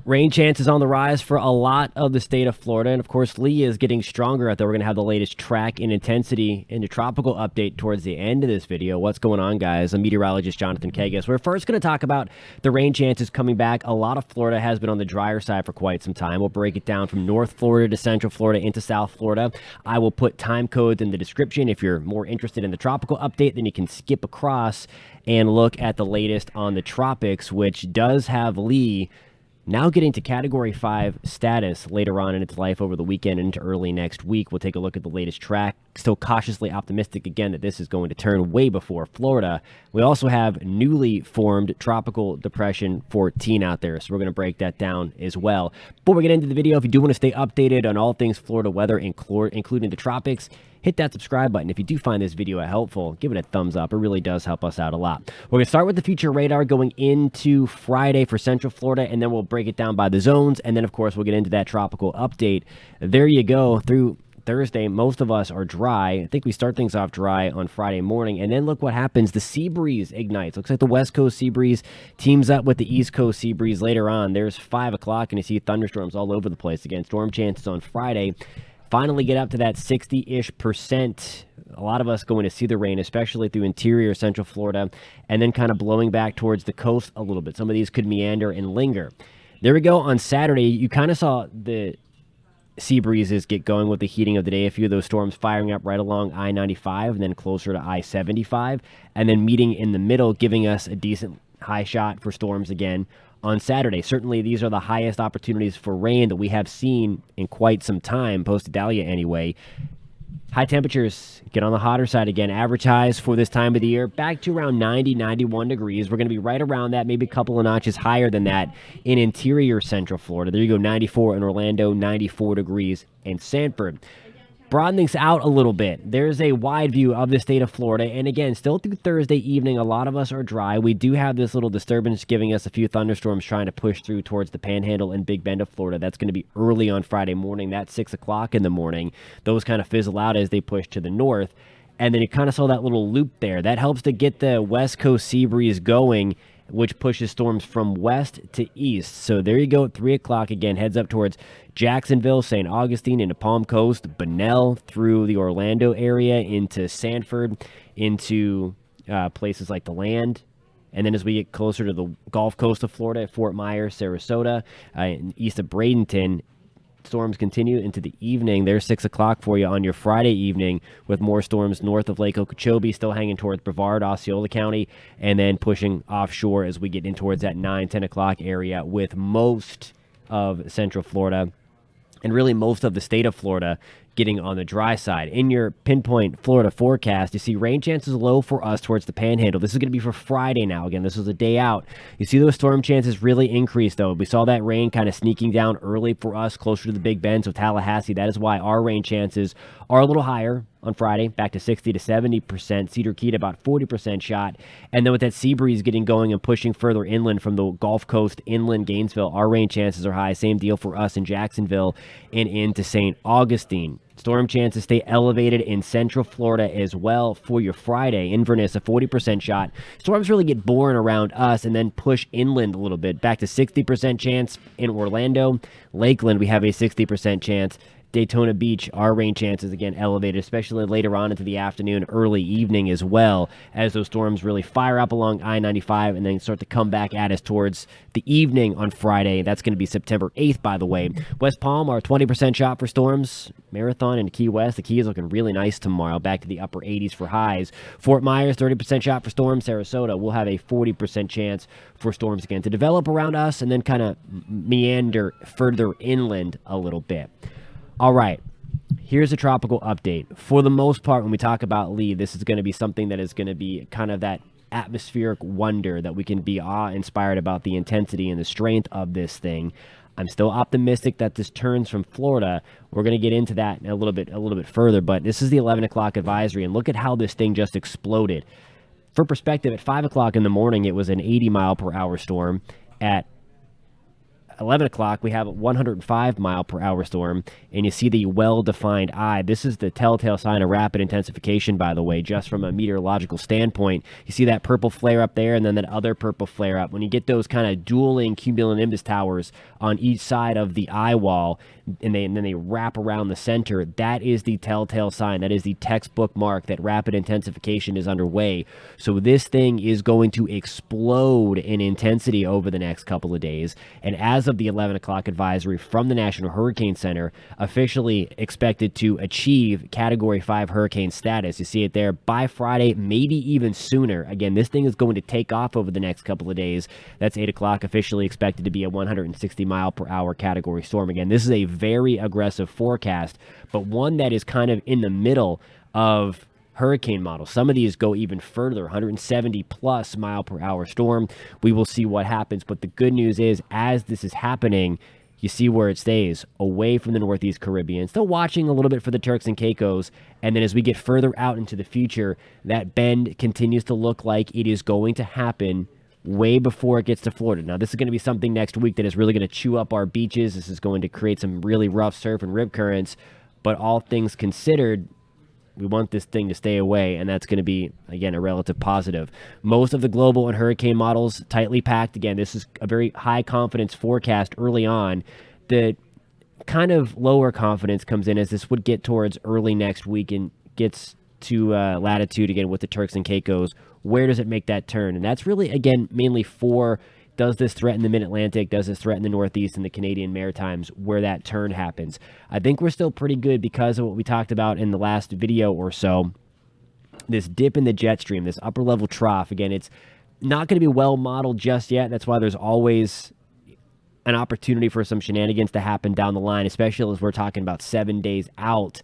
Rain chances on the rise for a lot of the state of Florida. And of course, Lee is getting stronger out there. We're going to have the latest track and intensity and the tropical update towards the end of this video. What's going on, guys? I'm meteorologist Jonathan Kagas. We're first going to talk about the rain chances coming back. A lot of Florida has been on the drier side for quite some time. We'll break it down from North Florida to Central Florida into South Florida. I will put time codes in the description. If you're more interested in the tropical update, then you can skip across and look at the latest on the tropics, which does have Lee now getting to Category 5 status later on in its life over the weekend and into early next week. We'll take a look at the latest track. Still cautiously optimistic again that this is going to turn way before Florida. We also have newly formed Tropical Depression 14 out there, so we're going to break that down as well. Before we get into the video, if you do want to stay updated on all things Florida weather, including the tropics, hit that subscribe button. If you do find this video helpful, give it a thumbs up. It really does help us out a lot. We're going to start with the future radar going into Friday for Central Florida, and then we'll break it down by the zones, and then, of course, we'll get into that tropical update. There you go. Through Thursday, most of us are dry. I think we start things off dry on Friday morning, and then look what happens. The sea breeze ignites. Looks like the West Coast sea breeze teams up with the East Coast sea breeze later on. There's 5 o'clock, and you see thunderstorms all over the place. Again, storm chances on Friday finally get up to that 60-ish%. A lot of us going to see the rain, especially through interior Central Florida, and then kind of blowing back towards the coast a little bit. Some of these could meander and linger. There we go. On Saturday, you kind of saw the sea breezes get going with the heating of the day. A few of those storms firing up right along I-95 and then closer to I-75, and then meeting in the middle, giving us a decent high shot for storms again on Saturday. Certainly, these are the highest opportunities for rain that we have seen in quite some time, post-Idalia anyway. High temperatures get on the hotter side again. Average highs for this time of the year back to around 90, 91 degrees. We're going to be right around that, maybe a couple of notches higher than that in interior Central Florida. There you go, 94 in Orlando, 94 degrees in Sanford. Broadening things out a little bit. There's a wide view of the state of Florida, and again, still through Thursday evening, a lot of us are dry. We do have this little disturbance giving us a few thunderstorms trying to push through towards the Panhandle and Big Bend of Florida. That's going to be early on Friday morning. That's 6 o'clock in the morning. Those kind of fizzle out as they push to the north, and then you kind of saw that little loop there. That helps to get the West Coast sea breeze going, which pushes storms from west to east. So there you go at 3 o'clock again, heads up towards Jacksonville, St. Augustine, into Palm Coast, Bunnell, through the Orlando area, into Sanford, into places like the Land. And then as we get closer to the Gulf Coast of Florida, Fort Myers, Sarasota, and east of Bradenton, storms continue into the evening. There's 6 o'clock for you on your Friday evening, with more storms north of Lake Okeechobee, still hanging towards Brevard, Osceola County, and then pushing offshore as we get in towards that 9, 10 o'clock area, with most of Central Florida and really most of the state of Florida getting on the dry side. In your pinpoint Florida forecast, you see rain chances low for us towards the Panhandle. This is going to be for Friday now. Again, this was a day out. You see those storm chances really increase, though. We saw that rain kind of sneaking down early for us closer to the Big Bend, so Tallahassee. That is why our rain chances are a little higher on Friday, back to 60 to 70%. Cedar Key at about 40% shot. And then with that sea breeze getting going and pushing further inland from the Gulf Coast, inland Gainesville, our rain chances are high. Same deal for us in Jacksonville and into St. Augustine. Storm chances stay elevated in Central Florida as well for your Friday. Inverness, a 40% shot. Storms really get born around us and then push inland a little bit. Back to 60% chance in Orlando. Lakeland, we have a 60% chance. Daytona Beach, our rain chances again elevated, especially later on into the afternoon, early evening as well, as those storms really fire up along I-95 and then start to come back at us towards the evening on Friday. That's going to be September 8th, by the way. West Palm, our 20% shot for storms. Marathon and Key West, the Key is looking really nice tomorrow, back to the upper 80s for highs. Fort Myers, 30% shot for storms. Sarasota, we'll have a 40% chance for storms again to develop around us and then kind of meander further inland a little bit. All right, here's a tropical update. For the most part, when we talk about Lee, this is going to be something that is going to be kind of that atmospheric wonder that we can be awe-inspired about the intensity and the strength of this thing. I'm still optimistic that this turns from Florida. We're going to get into that a little bit further, but this is the 11 o'clock advisory, and look at how this thing just exploded. For perspective, at 5 o'clock in the morning, it was an 80-mile-per-hour storm. At 11 o'clock, we have a 105 mile per hour storm, and you see the well-defined eye. This is the telltale sign of rapid intensification, by the way, just from a meteorological standpoint. You see that purple flare up there, and then that other purple flare up. When you get those kind of dueling cumulonimbus towers on each side of the eye wall, and then they wrap around the center, that is the telltale sign. That is the textbook mark that rapid intensification is underway. So this thing is going to explode in intensity over the next couple of days. And as of the 11 o'clock advisory from the National Hurricane Center, officially expected to achieve Category 5 hurricane status. You see it there by Friday, maybe even sooner. Again, this thing is going to take off over the next couple of days. That's 8 o'clock, officially expected to be a 160 mile per hour category storm. Again, this is a very aggressive forecast, but one that is kind of in the middle of hurricane models. Some of these go even further, 170 plus mile per hour storm. We will see what happens, but the good news is, as this is happening, you see where it stays, away from the Northeast Caribbean. Still watching a little bit for the Turks and Caicos, and then as we get further out into the future, that bend continues to look like it is going to happen way before it gets to Florida. Now, this is going to be something next week that is really going to chew up our beaches. This is going to create some really rough surf and rip currents, but all things considered, we want this thing to stay away, and that's going to be, again, a relative positive. Most of the global and hurricane models tightly packed. Again, this is a very high confidence forecast early on. The kind of lower confidence comes in as this would get towards early next week and gets to latitude again with the Turks and Caicos. Where does it make that turn? And that's really, again, mainly for, does this threaten the Mid-Atlantic? Does this threaten the Northeast and the Canadian Maritimes where that turn happens? I think we're still pretty good because of what we talked about in the last video or so. This dip in the jet stream, this upper level trough, again, it's not going to be well modeled just yet. That's why there's always an opportunity for some shenanigans to happen down the line, especially as we're talking about 7 days out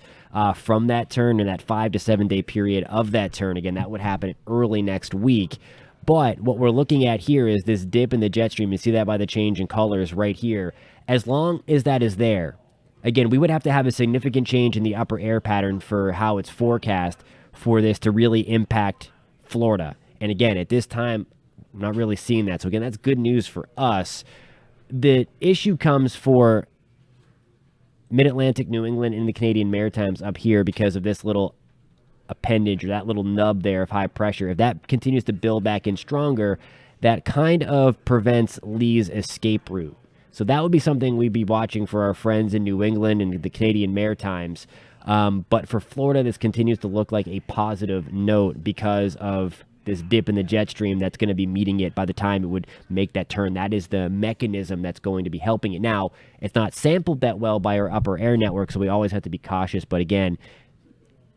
from that turn and that 5 to 7 day period of that turn. Again, that would happen early next week. But what we're looking at here is this dip in the jet stream. You see that by the change in colors right here. As long as that is there, again, we would have to have a significant change in the upper air pattern for how it's forecast for this to really impact Florida. And again, at this time, I'm not really seeing that. So again, that's good news for us. The issue comes for Mid-Atlantic, New England, and the Canadian Maritimes up here because of this little appendage or that little nub there of high pressure. If that continues to build back in stronger, that kind of prevents Lee's escape route. So that would be something we'd be watching for our friends in New England and the Canadian Maritimes. But for Florida, this continues to look like a positive note because of this dip in the jet stream that's going to be meeting it by the time it would make that turn. That is the mechanism that's going to be helping it. Now, it's not sampled that well by our upper air network, so we always have to be cautious. But again,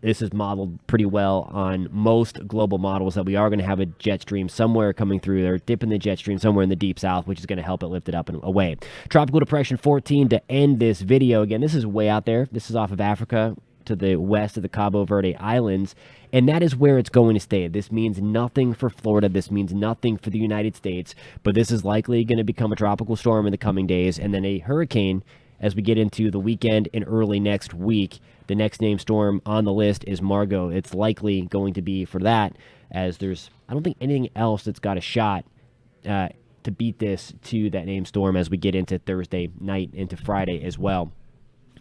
this is modeled pretty well on most global models that we are going to have a jet stream somewhere coming through there, dip in the jet stream somewhere in the deep south, which is going to help it lift it up and away. Tropical Depression 14 to end this video. Again, this is way out there. This is off of Africa to the west of the Cabo Verde Islands, and that is where it's going to stay. This means nothing for Florida. This means nothing for the United States, but this is likely going to become a tropical storm in the coming days and then a hurricane as we get into the weekend and early next week. The next named storm on the list is Margot. It's likely going to be for that, as there's, I don't think anything else that's got a shot to beat this to that named storm as we get into Thursday night into Friday as well.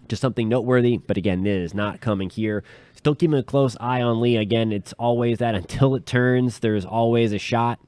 Just something noteworthy, but again, this is not coming here. Still keeping a close eye on Lee. Again, it's always that until it turns, there's always a shot.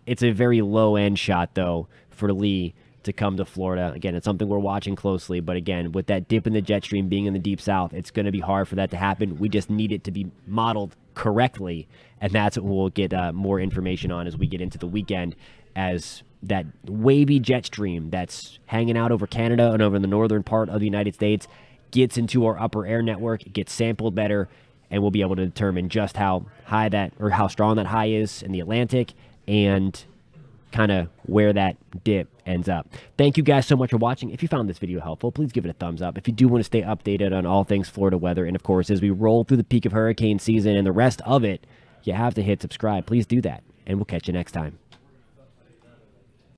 It's a very low-end shot, though, for Lee to come to Florida. Again, it's something we're watching closely, but again, with that dip in the jet stream being in the deep south, it's going to be hard for that to happen. We just need it to be modeled correctly, and that's what we'll get more information on as we get into the weekend, as that wavy jet stream that's hanging out over Canada and over the northern part of the United States gets into our upper air network, it gets sampled better, and we'll be able to determine just how high that, or how strong that high is in the Atlantic, and kind of where that dip ends up. Thank you guys so much for watching. If you found this video helpful, please give it a thumbs up. If you do want to stay updated on all things Florida weather, and of course, as we roll through the peak of hurricane season and the rest of it, you have to hit subscribe. Please do that, and we'll catch you next time.